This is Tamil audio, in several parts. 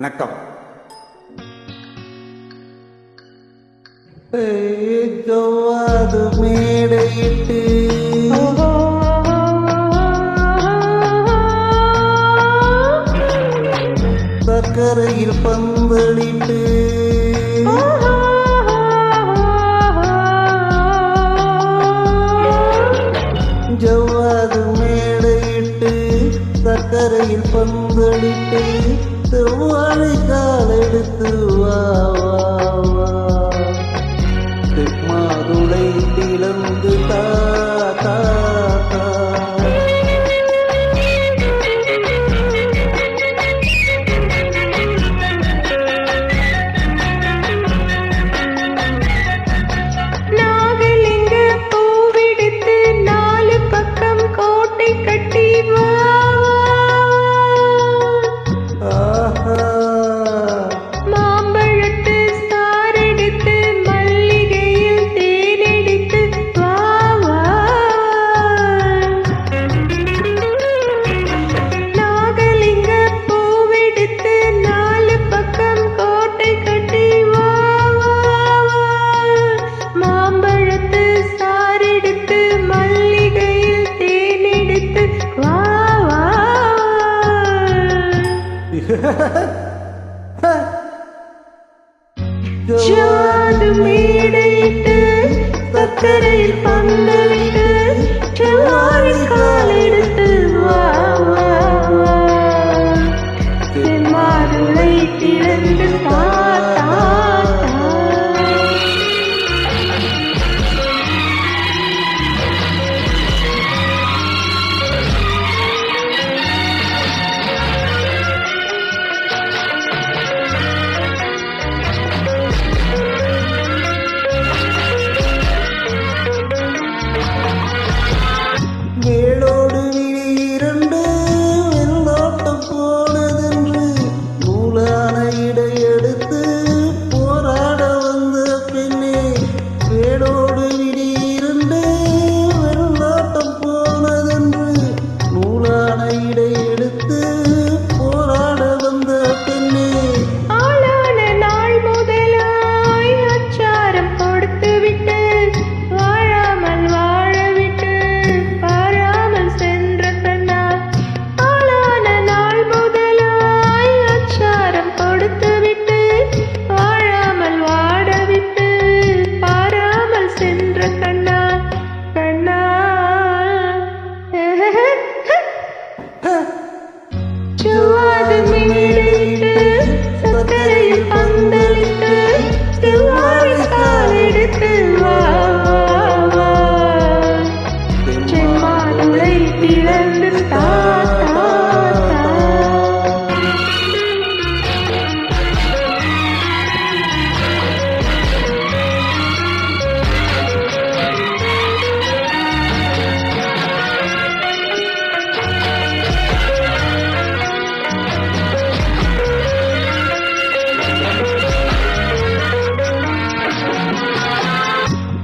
வணக்கம். ஜவ்வாது மேடையிட்டு சர்க்கரையில் பந்தளிட்டு ஜவ்வாது மேடையிட்டு சர்க்கரையில் பந்தளிட்டு செவ்வாழை காலெடுத்து வா வா மாதுளை திளந்து தா தா தா. நாகலிங்க பூவெடுத்து நாலு பக்கம் கோட்டை கட்டி வா. மாம்பழத்து சாரெடுத்து மல்லிகையில் தேனெடுத்து வா வா. நாகலிங்க பூவெடுத்து நாலு பக்கம் கோட்டை கட்டி வா வா. மாம்பழத்து சாரெடுத்து மல்லிகையில் தேனெடுத்து வா வா. ஜவ்வாது மேடையிட்டு சர்க்கரையில் பந்தலிட்டு செவ்வாழை காலெடுத்து வா வா வா. மாதுளை திறந்து தா தா தா. வேளோடு இரண்டு வெள்ளோட்டம் போனதென்று நூலான இடையெடுத்து போராட வந்த பெண்ணே. வேளோடு இரண்டு வெள்ளோட்டம் போனதென்று நூலான இடையெடுத்து போராட வந்த பெண்ணே. ஆளான நாள் முதலாய் அச்சாரம் கொடுத்து விட்டு வாழாமல் வாழவிட்டு பாராமல் சென்ற கண்ணா. ஆளான நாள் முதலாய் அச்சாரம் கொடுத்து விட்டு வாழாமல் வாழவிட்டு பாராமல் சென்ற கண்ணா கண்ணா. ஜவ்வாது மேடையிட்டு சர்க்கரையில் பந்தலிட்டு செவ்வாழை காலெடுத்து வா வா வா. செம்மாதுளை திறந்து தா தா தா.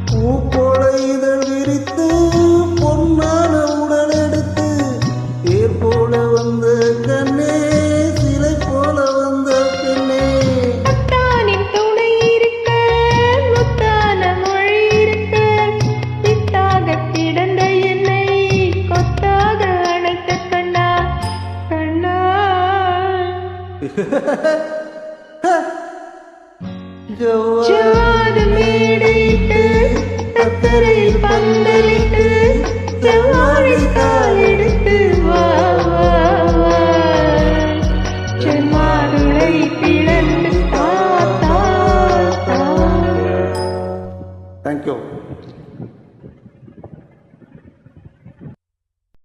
பூ போல இதழ் விரித்து பொன்னான உடல் எடுத்து தேர் போல வந்த கண்ணே சிலை போல வந்த பெண்ணே. முத்தானின் துணை இருக்க முத்தான மொழி இருக்க வித்தாக கிடந்த என்னை கொத்தாக அணைத்த கண்ணா கண்ணா. ஜவ்வாது மேடையிட்டு சர்க்கரையில் பந்தலிட்டு செவ்வாழை காலெடுத்து வா வா வா. செம்மாதுளை திறந்து தா தா தா. தேங்க்யூ.